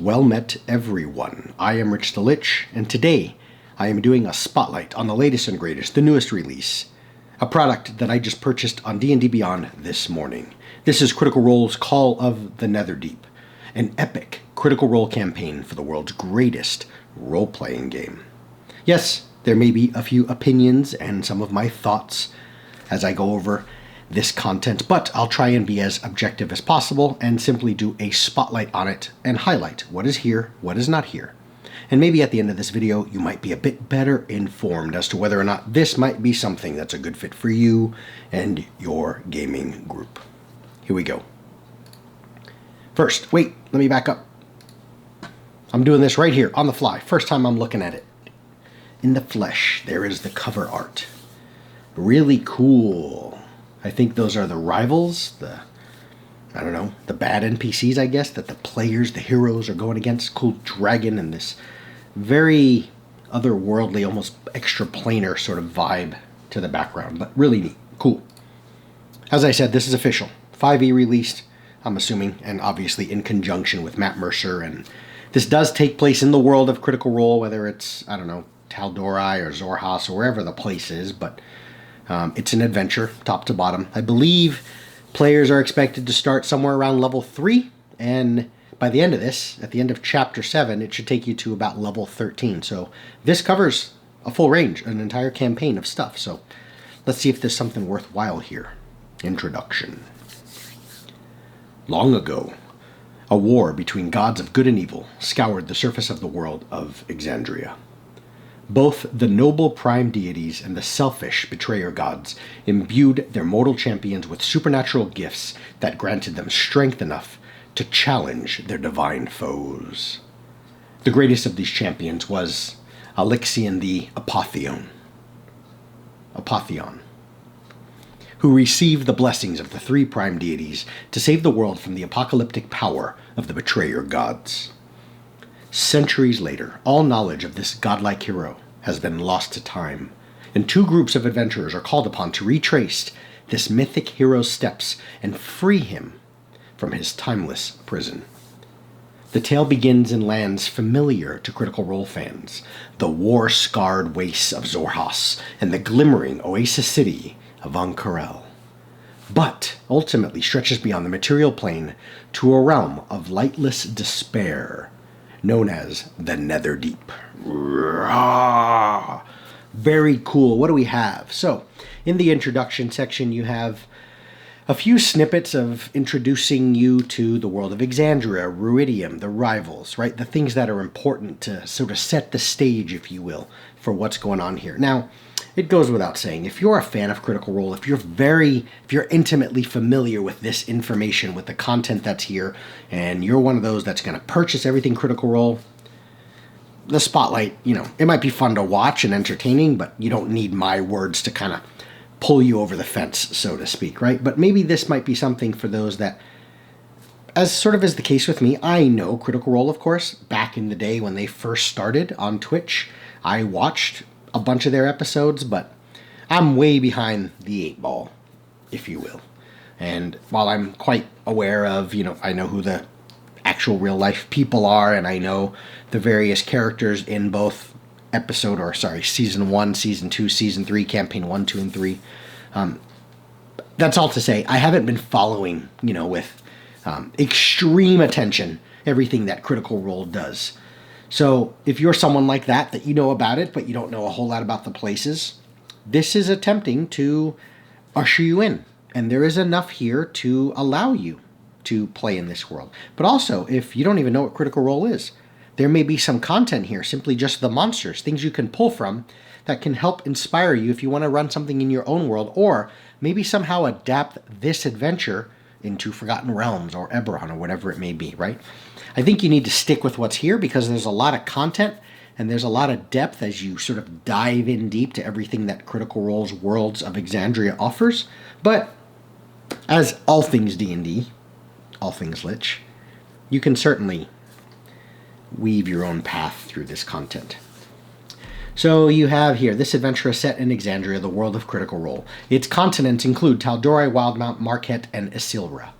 Well met, everyone. I am Rich the Lich, and today I am doing a spotlight on the latest and greatest, the newest release, a product that I just purchased on D&D Beyond this morning. This is Critical Role's Call of the Netherdeep, an epic Critical Role campaign for the world's greatest role-playing game. Yes, there may be a few opinions and some of my thoughts as I go over this content, but I'll try and be as objective as possible and simply do a spotlight on it and highlight what is here, what is not here. And maybe at the end of this video, you might be a bit better informed as to whether or not this might be something that's a good fit for you and your gaming group. Here we go. First, wait, let me back up. I'm doing this right here on the fly. First time I'm looking at it. In the flesh, there is the cover art. Really cool. I think those are the rivals, the bad NPCs, I guess, that the players, the heroes are going against. Cool dragon and this very otherworldly, almost extra-planar sort of vibe to the background, but really neat. Cool. As I said, this is official. 5e released, I'm assuming, and obviously in conjunction with Matt Mercer, and this does take place in the world of Critical Role, whether it's, Tal'Dorei or Xhorhas or wherever the place is, but it's an adventure, top to bottom. I believe players are expected to start somewhere around level 3, and by the end of this, at the end of Chapter 7, it should take you to about level 13. So this covers a full range, an entire campaign of stuff. So let's see if there's something worthwhile here. Introduction. Long ago, a war between gods of good and evil scoured the surface of the world of Exandria. Both the noble prime deities and the selfish betrayer gods imbued their mortal champions with supernatural gifts that granted them strength enough to challenge their divine foes. The greatest of these champions was Alexion the Apotheon, who received the blessings of the three prime deities to save the world from the apocalyptic power of the betrayer gods. Centuries later, all knowledge of this godlike hero has been lost to time, and two groups of adventurers are called upon to retrace this mythic hero's steps and free him from his timeless prison. The tale begins in lands familiar to Critical Role fans, the war-scarred wastes of Xhorhas and the glimmering oasis city of Ank'Harel, but ultimately stretches beyond the material plane to a realm of lightless despair, known as the Netherdeep. Very cool. What do we have? So, in the introduction section, you have a few snippets of introducing you to the world of Exandria, Ruidium, the rivals, right? The things that are important to sort of set the stage, if you will, for what's going on here. Now, it goes without saying, if you're a fan of Critical Role, if you're intimately familiar with this information, with the content that's here, and you're one of those that's going to purchase everything Critical Role, the spotlight, it might be fun to watch and entertaining, but you don't need my words to kind of pull you over the fence, so to speak, right? But maybe this might be something for those that, as sort of is the case with me, I know Critical Role, of course. Back in the day when they first started on Twitch, I watched a bunch of their episodes, but I'm way behind the 8 ball, if you will. And while I'm quite aware of, I know who the actual real life people are, and I know the various characters in both Season 1, Season 2, Season 3, Campaign 1, 2, and 3. That's all to say, I haven't been following, with extreme attention, everything that Critical Role does. So if you're someone like that you know about it, but you don't know a whole lot about the places, this is attempting to usher you in. And there is enough here to allow you to play in this world. But also, if you don't even know what Critical Role is, there may be some content here, simply just the monsters, things you can pull from that can help inspire you if you want to run something in your own world, or maybe somehow adapt this adventure into Forgotten Realms or Eberron or whatever it may be, right? I think you need to stick with what's here because there's a lot of content and there's a lot of depth as you sort of dive in deep to everything that Critical Role's Worlds of Exandria offers. But as all things D&D, all things Lich, you can certainly weave your own path through this content. So you have here, this adventure is set in Exandria, the world of Critical Role. Its continents include Tal'Dorei, Wildemount, Marquette, and Isilra.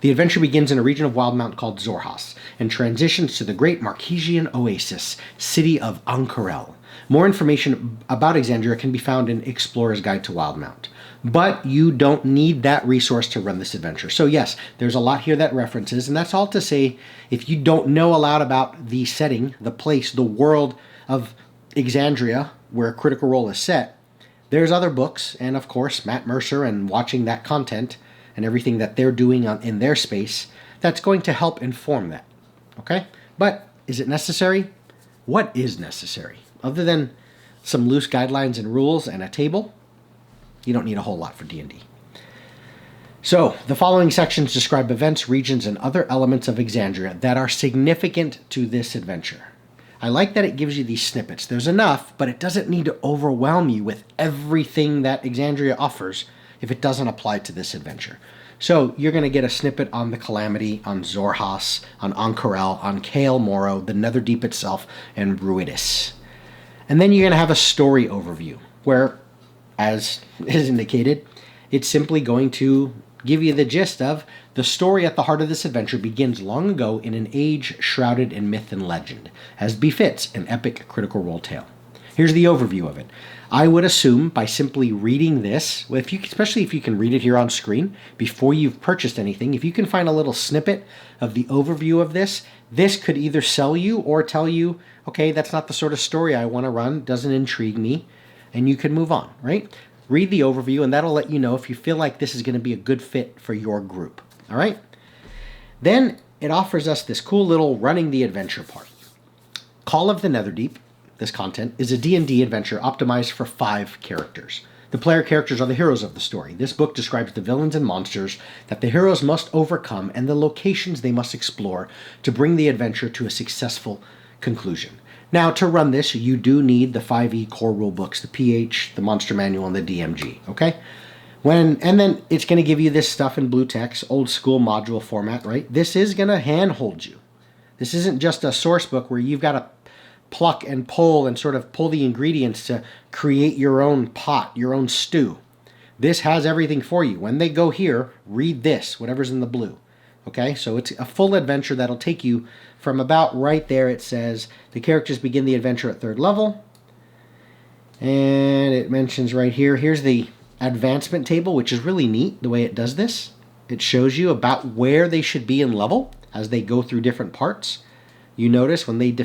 The adventure begins in a region of Wildmount called Zorhas and transitions to the great Marquesian oasis, city of Ank'Harel. More information about Exandria can be found in Explorer's Guide to Wildmount. But you don't need that resource to run this adventure. So yes, there's a lot here that references, and that's all to say, if you don't know a lot about the setting, the place, the world of Exandria, where Critical Role is set, there's other books, and of course, Matt Mercer, and watching that content and everything that they're doing in their space, that's going to help inform that. Okay? But is it necessary? What is necessary? Other than some loose guidelines and rules and a table, you don't need a whole lot for D&D. So, the following sections describe events, regions, and other elements of Exandria that are significant to this adventure. I like that it gives you these snippets. There's enough, but it doesn't need to overwhelm you with everything that Exandria offers if it doesn't apply to this adventure. So, you're going to get a snippet on the Calamity, on Zorhas, on Ank'Harel, on Kael Morro, the Netherdeep itself, and Ruidus. And then you're going to have a story overview, where, as is indicated, it's simply going to give you the gist of the story at the heart of this adventure begins long ago in an age shrouded in myth and legend, as befits an epic Critical Role tale. Here's the overview of it. I would assume by simply reading this, especially if you can read it here on screen before you've purchased anything, if you can find a little snippet of the overview of this, this could either sell you or tell you, okay, that's not the sort of story I want to run, doesn't intrigue me, and you can move on, right? Read the overview, and that'll let you know if you feel like this is going to be a good fit for your group, all right? Then it offers us this cool little running the adventure part. Call of the Netherdeep, this content, is a D&D adventure optimized for 5 characters. The player characters are the heroes of the story. This book describes the villains and monsters that the heroes must overcome and the locations they must explore to bring the adventure to a successful conclusion. Now, to run this, you do need the 5e core rule books, the PH, the Monster Manual, and the DMG, okay? And then it's going to give you this stuff in blue text, old school module format, right? This is going to handhold you. This isn't just a source book where you've got to pluck and pull and sort of pull the ingredients to create your own pot, your own stew. This has everything for you. When they go here, read this, whatever's in the blue. Okay, so it's a full adventure that'll take you from about right there. It says the characters begin the adventure at 3rd level. And it mentions right here, here's the advancement table, which is really neat the way it does this. It shows you about where they should be in level as they go through different parts. You notice when they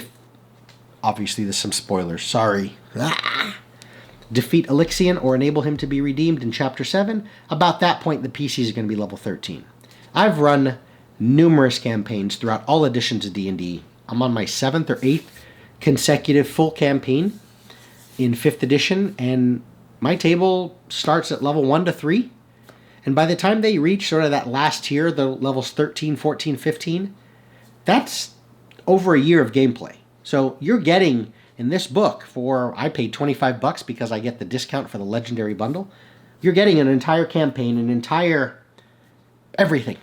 obviously there's some spoilers, sorry. Defeat Elixion or enable him to be redeemed in Chapter 7. About that point, the PCs are going to be level 13. I've run numerous campaigns throughout all editions of D&D. I'm on my 7th or 8th consecutive full campaign in 5th edition, and my table starts at level 1 to 3. And by the time they reach sort of that last tier, the levels 13, 14, 15, that's over a year of gameplay. So you're getting, in this book, I paid $25 because I get the discount for the Legendary Bundle. You're getting an entire campaign, an entire everything.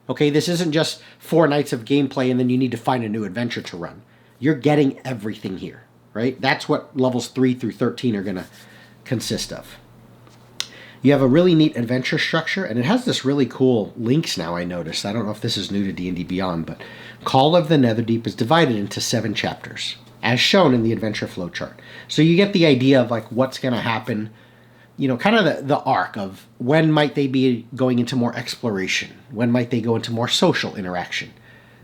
Okay, this isn't just 4 nights of gameplay and then you need to find a new adventure to run. You're getting everything here, right? That's what levels 3 through 13 are going to consist of. You have a really neat adventure structure, and it has this really cool links now, I noticed. I don't know if this is new to D&D Beyond, but Call of the Netherdeep is divided into 7 chapters, as shown in the adventure flowchart. So you get the idea of like what's going to happen, you know, kind of the arc of when might they be going into more exploration, when might they go into more social interaction,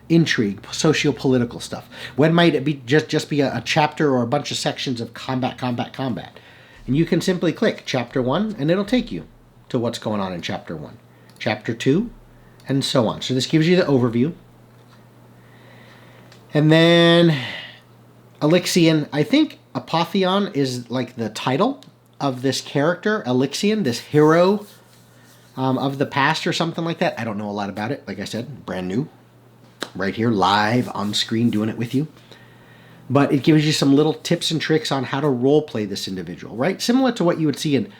intrigue, socio-political stuff, when might it be just be a chapter or a bunch of sections of combat. And you can simply click Chapter 1, and it'll take you to what's going on in Chapter 1, Chapter 2, and so on. So this gives you the overview. And then Elixion, I think Apotheon is like the title of this character, Elixion, this hero of the past or something like that. I don't know a lot about it. Like I said, brand new. Right here, live on screen, doing it with you. But it gives you some little tips and tricks on how to roleplay this individual, right? Similar to what you would see in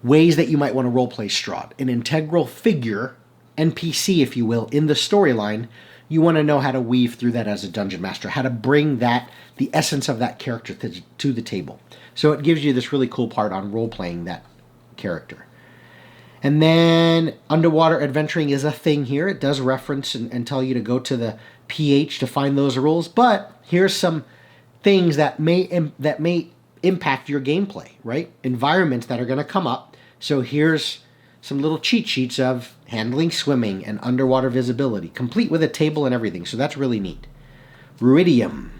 ways that you might want to roleplay Strahd. An integral figure, NPC, if you will, in the storyline. You want to know how to weave through that as a dungeon master, how to bring the essence of that character to the table. So it gives you this really cool part on role-playing that character. And then underwater adventuring is a thing here. It does reference and tell you to go to the PH to find those rules. But here's some things that may impact your gameplay, right? Environments that are going to come up. So here's some little cheat sheets of handling swimming and underwater visibility, complete with a table and everything. So that's really neat. Ruidium.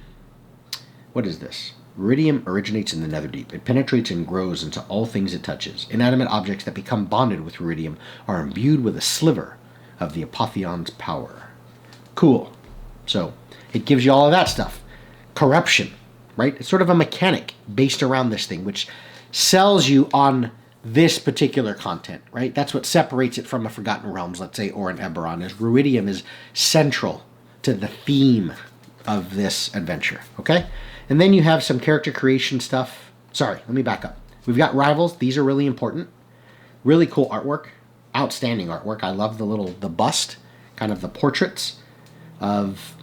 What is this? Ruidium originates in the Netherdeep. It penetrates and grows into all things it touches. Inanimate objects that become bonded with ruidium are imbued with a sliver of the Apotheon's power. Cool. So it gives you all of that stuff. Corruption, right? It's sort of a mechanic based around this thing, which sells you on this particular content, right? That's what separates it from a Forgotten Realms, let's say, or an Eberron, is ruidium is central to the theme of this adventure, okay? And then you have some character creation stuff. Sorry, let me back up. We've got rivals. These are really important. Really cool artwork. Outstanding artwork. I love the bust, kind of the portraits of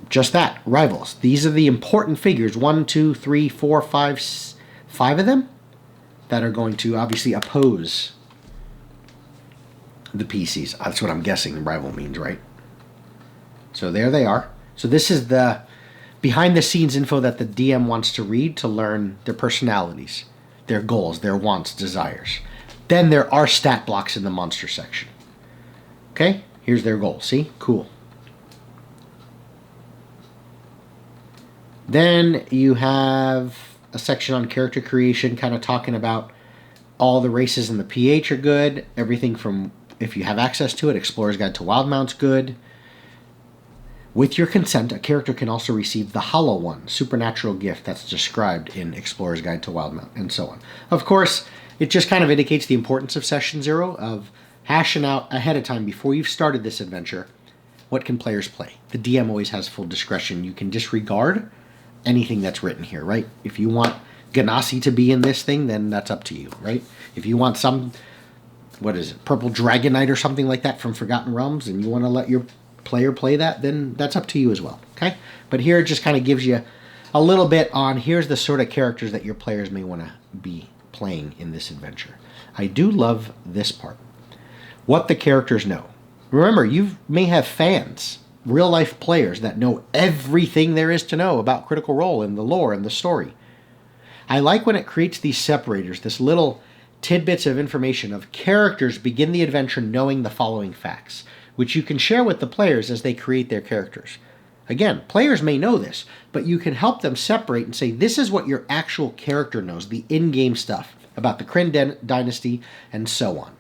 just that, rivals. These are the important figures. 1, 2, 3, 4, 5, 5 of them that are going to obviously oppose the PCs. That's what I'm guessing rival means, right? So there they are. So this is the behind the scenes info that the DM wants to read to learn their personalities, their goals, their wants, desires. Then there are stat blocks in the monster section. Okay, here's their goal. See? Cool. Then you have a section on character creation, kind of talking about all the races in the PH are good. Everything from, if you have access to it, Explorer's Guide to Wildmount's good. With your consent, a character can also receive the Hollow One, supernatural gift that's described in Explorer's Guide to Wildmount, and so on. Of course, it just kind of indicates the importance of Session 0, of hashing out ahead of time before you've started this adventure, what can players play? The DM always has full discretion. You can disregard anything that's written here, right? If you want Ganassi to be in this thing, then that's up to you, right? If you want some, what is it, Purple Dragonite or something like that from Forgotten Realms, and you want to let your player play that, then that's up to you as well, okay? But here it just kind of gives you a little bit on, here's the sort of characters that your players may want to be playing in this adventure. I do love this part. What the characters know. Remember, you may have fans, real-life players that know everything there is to know about Critical Role and the lore and the story. I like when it creates these separators, this little tidbits of information of characters begin the adventure knowing the following facts, which you can share with the players as they create their characters. Again, players may know this, but you can help them separate and say, this is what your actual character knows, the in-game stuff about the Kryn dynasty and so on.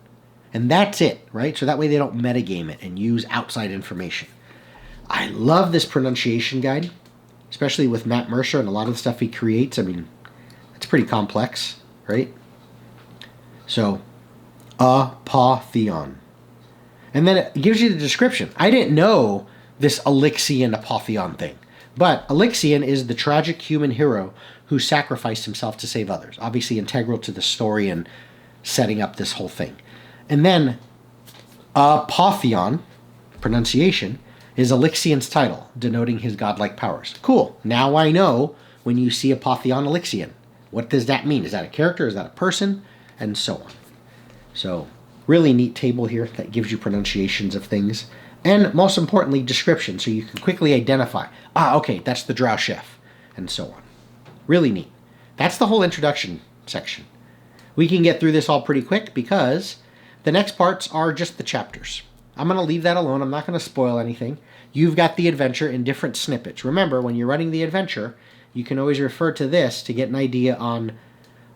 And that's it, right? So that way they don't metagame it and use outside information. I love this pronunciation guide, especially with Matt Mercer and a lot of the stuff he creates. I mean, it's pretty complex, right? So, Apotheon. And then it gives you the description. I didn't know this Elixian Apotheon thing. But Elixian is the tragic human hero who sacrificed himself to save others. Obviously integral to the story and setting up this whole thing. And then Apotheon, pronunciation, is Elixian's title, denoting his godlike powers. Cool. Now I know when you see Apotheon Elixian. What does that mean? Is that a character? Is that a person? And so on. So, really neat table here that gives you pronunciations of things. And most importantly, description, so you can quickly identify, okay, that's the Drow Chef, and so on. Really neat. That's the whole introduction section. We can get through this all pretty quick because the next parts are just the chapters. I'm going to leave that alone. I'm not going to spoil anything. You've got the adventure in different snippets. Remember, when you're running the adventure, you can always refer to this to get an idea on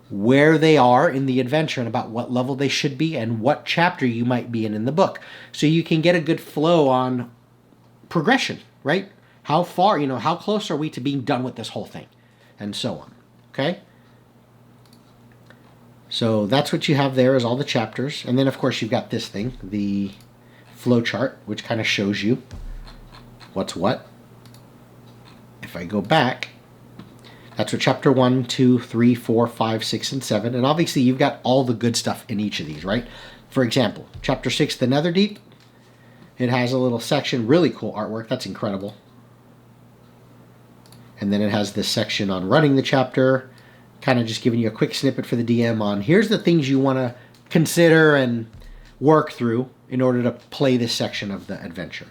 where they are in the adventure and about what level they should be and what chapter you might be in the book. So you can get a good flow on progression, right? How far, how close are we to being done with this whole thing? And so on, okay? So that's what you have there is all the chapters. And then, of course, you've got this thing, the flowchart, which kind of shows you what's what. If I go back, that's what chapter 1, 2, 3, 4, 5, 6, and 7. And obviously you've got all the good stuff in each of these, right? For example, chapter 6, the Netherdeep. It has a little section, really cool artwork. That's incredible. And then it has this section on running the chapter, kind of just giving you a quick snippet for the DM on here's the things you want to consider and work through in order to play this section of the adventure.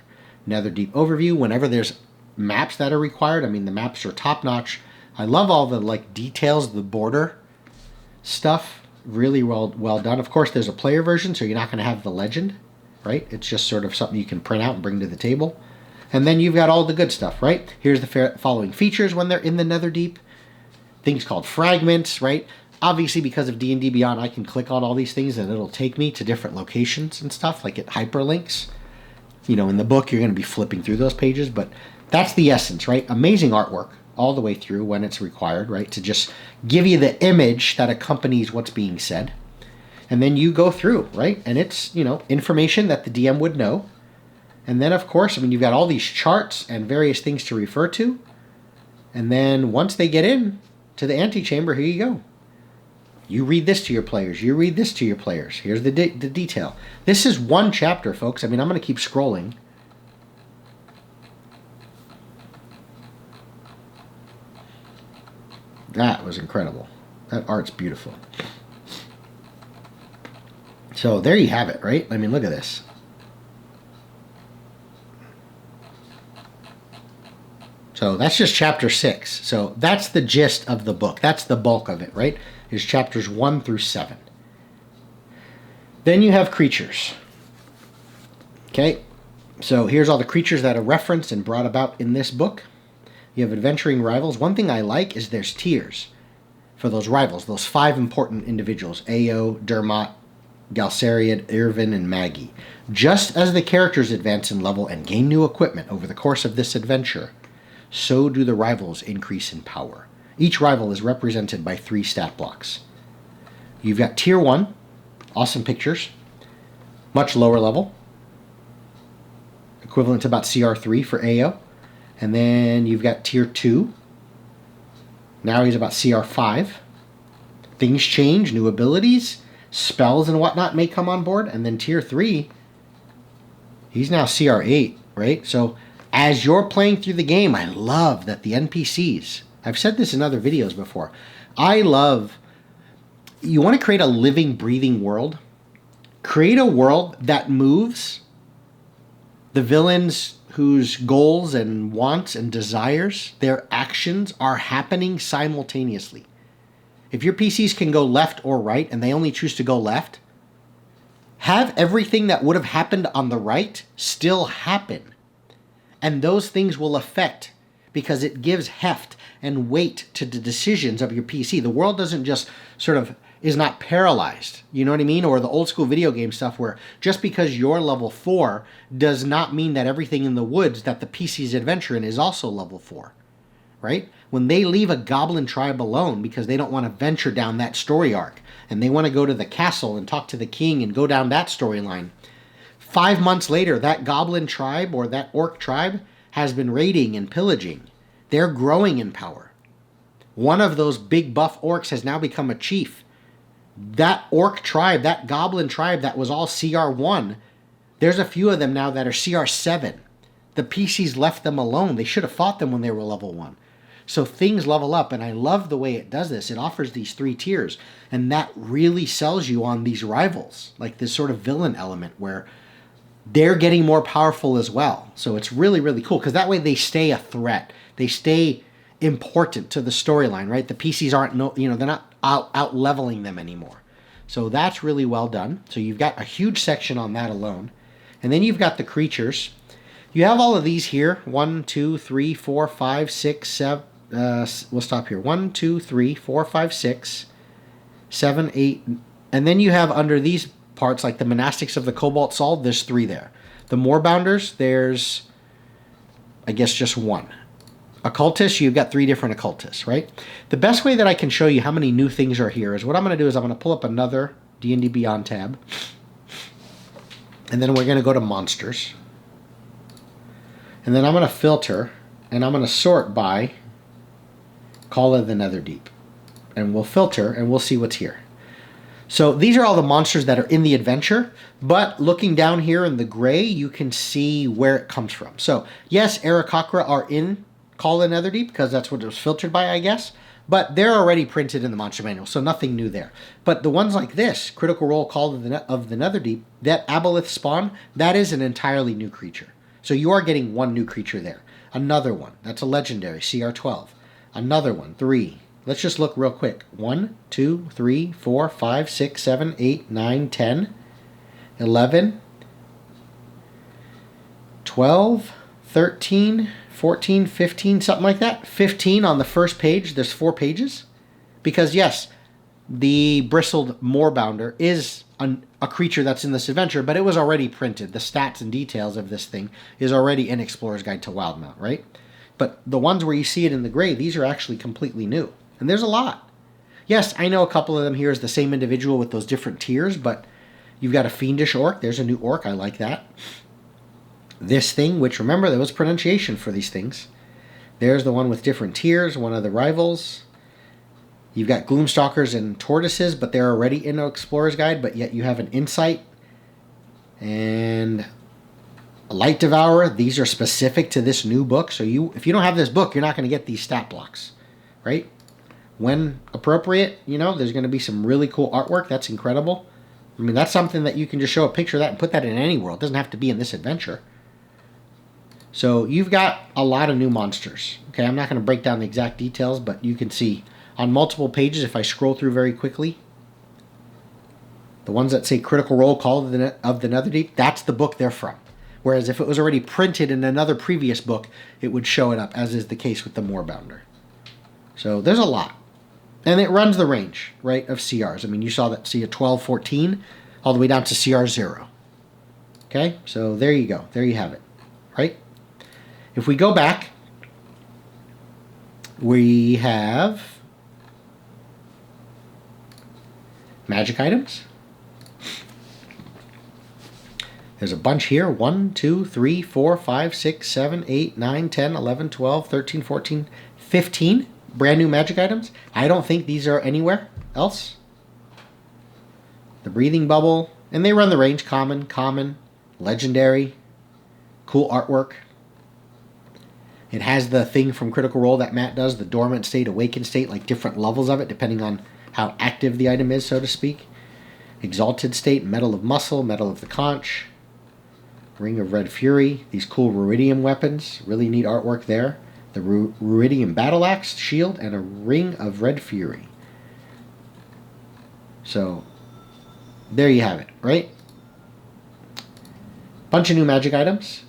Netherdeep overview, whenever there's maps that are required, I mean, the maps are top-notch. I love all the like details, the border stuff, really well done. Of course, there's a player version, so you're not going to have the legend, right? It's just sort of something you can print out and bring to the table. And then you've got all the good stuff, right? Here's the following features when they're in the Netherdeep. Things called fragments, right? Obviously, because of D&D Beyond, I can click on all these things and it'll take me to different locations and stuff, like it hyperlinks. You know, in the book, you're going to be flipping through those pages, but that's the essence, right? Amazing artwork all the way through when it's required, right? To just give you the image that accompanies what's being said. And then you go through, right? And it's, you know, information that the DM would know. And then, of course, I mean, you've got all these charts and various things to refer to. And then once they get in to the antechamber, here you go. You read this to your players. You read this to your players. Here's the detail. This is one chapter, folks. I mean, I'm going to keep scrolling. That was incredible. That art's beautiful. So there you have it, right? I mean, look at this. So that's just chapter 6. So that's the gist of the book. That's the bulk of it, right? Is chapters 1 through 7. Then you have creatures. Okay, so here's all the creatures that are referenced and brought about in this book. You have adventuring rivals. One thing I like is there's tiers for those rivals, those 5 important individuals, Ao, Dermot, Galceriad, Irvin, and Maggie. Just as the characters advance in level and gain new equipment over the course of this adventure, so do the rivals increase in power. Each rival is represented by 3 stat blocks. You've got Tier 1, awesome pictures, much lower level, equivalent to about CR3 for Ao. And then you've got Tier 2, now he's about CR5. Things change, new abilities, spells and whatnot may come on board. And then Tier 3, he's now CR8, right? So as you're playing through the game, I love that the NPCs, I've said this in other videos before, I love, you want to create a living, breathing world. Create a world that moves the villains whose goals and wants and desires, their actions are happening simultaneously. If your PCs can go left or right and they only choose to go left, have everything that would have happened on the right still happen. And those things will affect, because it gives heft and weight to the decisions of your PC. The world doesn't just sort of, is not paralyzed. You know what I mean? Or the old school video game stuff where just because you're level 4 does not mean that everything in the woods that the PC's adventure in is also level 4. Right? When they leave a goblin tribe alone because they don't want to venture down that story arc and they want to go to the castle and talk to the king and go down that storyline, 5 months later, that goblin tribe or that orc tribe has been raiding and pillaging. They're growing in power. One of those big buff orcs has now become a chief. That orc tribe, that goblin tribe that was all CR1, there's a few of them now that are CR7. The PCs left them alone. They should have fought them when they were level 1. So things level up, and I love the way it does this. It offers these 3 tiers, and that really sells you on these rivals, like this sort of villain element where they're getting more powerful as well. So it's really, really cool, because that way they stay a threat. They stay important to the storyline, right? The PCs aren't, they're not out leveling them anymore. So that's really well done. So you've got a huge section on that alone. And then you've got the creatures. You have all of these here. 1, 2, 3, 4, 5, 6, 7. We'll stop here. 1, 2, 3, 4, 5, 6, 7, 8. And then you have under these parts, like the monastics of the Cobalt Sol, there's 3 there. The Moorbounders, there's, I guess, just 1. Occultists, you've got 3 different occultists, right? The best way that I can show you how many new things are here is what I'm going to do is I'm going to pull up another D&D Beyond tab. And then we're going to go to monsters. And then I'm going to filter, and I'm going to sort by Call of the Netherdeep. And we'll filter, and we'll see what's here. So these are all the monsters that are in the adventure, but looking down here in the gray, you can see where it comes from. So yes, Aarakocra are in Call of the Netherdeep, because that's what it was filtered by, I guess. But they're already printed in the Monster Manual, so nothing new there. But the ones like this, Critical Role, Call of the Netherdeep, that Aboleth spawn, that is an entirely new creature. So you are getting one new creature there. Another one, that's a legendary, CR12. Another one, 3. Let's just look real quick. 1, 2, 3, 4, 5, 6, 7, 8, 9, 10, 11, 12, 13, 14, 15, something like that. 15 on the first page. There's 4 pages. Because, yes, the Bristled Moorbounder is a creature that's in this adventure, but it was already printed. The stats and details of this thing is already in Explorer's Guide to Wildmount, right? But the ones where you see it in the gray, these are actually completely new. And there's a lot. Yes, I know a couple of them here is the same individual with those different tiers, but you've got a Fiendish Orc. There's a new Orc. I like that. This thing, which remember, there was pronunciation for these things. There's the one with different tiers, one of the rivals. You've got Gloomstalkers and Tortoises, but they're already in Explorer's Guide, but yet you have an Insight and a Light Devourer. These are specific to this new book, so if you don't have this book, you're not going to get these stat blocks, right? When appropriate, there's going to be some really cool artwork. That's incredible. I mean, that's something that you can just show a picture of that and put that in any world. It doesn't have to be in this adventure. So you've got a lot of new monsters. Okay, I'm not going to break down the exact details, but you can see on multiple pages, if I scroll through very quickly, the ones that say Critical Role, Call of the Netherdeep, that's the book they're from. Whereas if it was already printed in another previous book, it would show it up, as is the case with the Moorbounder. So there's a lot. And it runs the range, right, of CRs. I mean, you saw that CR 12, 14, all the way down to CR 0. Okay, so there you go. There you have it, right? If we go back, we have magic items. There's a bunch here. 1, 2, 3, 4, 5, 6, 7, 8, 9, 10, 11, 12, 13, 14, 15 brand new magic items. I don't think these are anywhere else. The Breathing Bubble. And they run the range. Common, legendary, cool artwork. It has the thing from Critical Role that Matt does, the dormant state, awakened state, like different levels of it, depending on how active the item is, so to speak. Exalted state, Metal of Muscle, Metal of the Conch, Ring of Red Fury, these cool Ruidium weapons, really neat artwork there. The Ruidium Battle Axe, Shield, and a Ring of Red Fury. So, there you have it, right? Bunch of new magic items.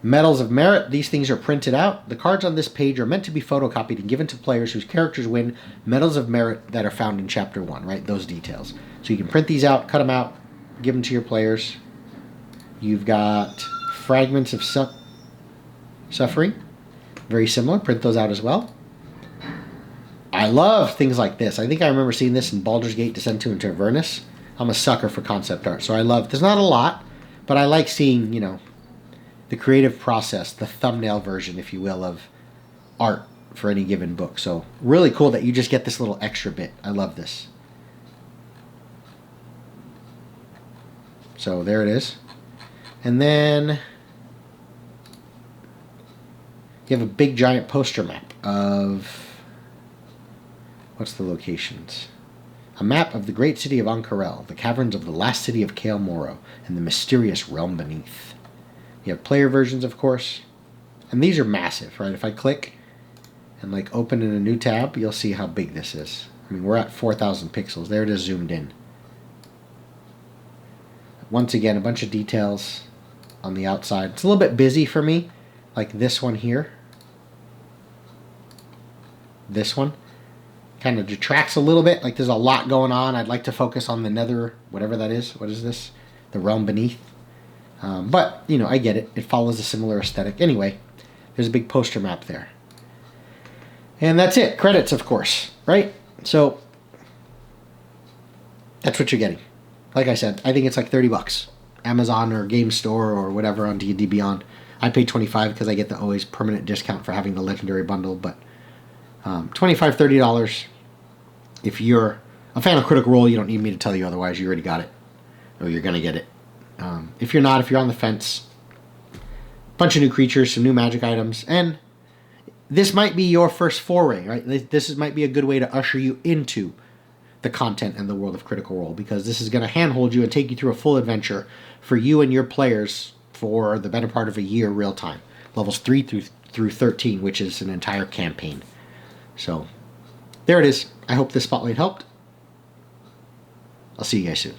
Medals of Merit, these things are printed out. The cards on this page are meant to be photocopied and given to players whose characters win Medals of Merit that are found in Chapter 1, right? Those details. So you can print these out, cut them out, give them to your players. You've got Fragments of Suffering. Very similar. Print those out as well. I love things like this. I think I remember seeing this in Baldur's Gate, Descent to Avernus. I'm a sucker for concept art. So I love, there's not a lot, but I like seeing, the creative process, the thumbnail version, if you will, of art for any given book. So really cool that you just get this little extra bit. I love this. So there it is. And then you have a big giant poster map of, what's the locations? A map of the great city of Ank'Harel, the caverns of the last city of Kael Morro, and the mysterious realm beneath. You have player versions, of course. And these are massive, right? If I click and open in a new tab, you'll see how big this is. I mean, we're at 4,000 pixels. There it is zoomed in. Once again, a bunch of details on the outside. It's a little bit busy for me, like this one here. This one kind of detracts a little bit. Like there's a lot going on. I'd like to focus on the nether, whatever that is. What is this? The realm beneath. But, I get it. It follows a similar aesthetic. Anyway, there's a big poster map there. And that's it. Credits, of course, right? So, that's what you're getting. Like I said, I think it's like $30. Amazon or Game Store or whatever on D&D Beyond. I pay $25 because I get the always permanent discount for having the Legendary Bundle. But $25, $30. If you're a fan of Critical Role, you don't need me to tell you otherwise. You already got it. Or you're going to get it. If you're on the fence, bunch of new creatures, some new magic items, and this might be your first foray, right? Might be a good way to usher you into the content and the world of Critical Role, because this is going to handhold you and take you through a full adventure for you and your players for the better part of a year real time. Levels 3 through 13, which is an entire campaign. So there it is. I hope this spotlight helped. I'll see you guys soon.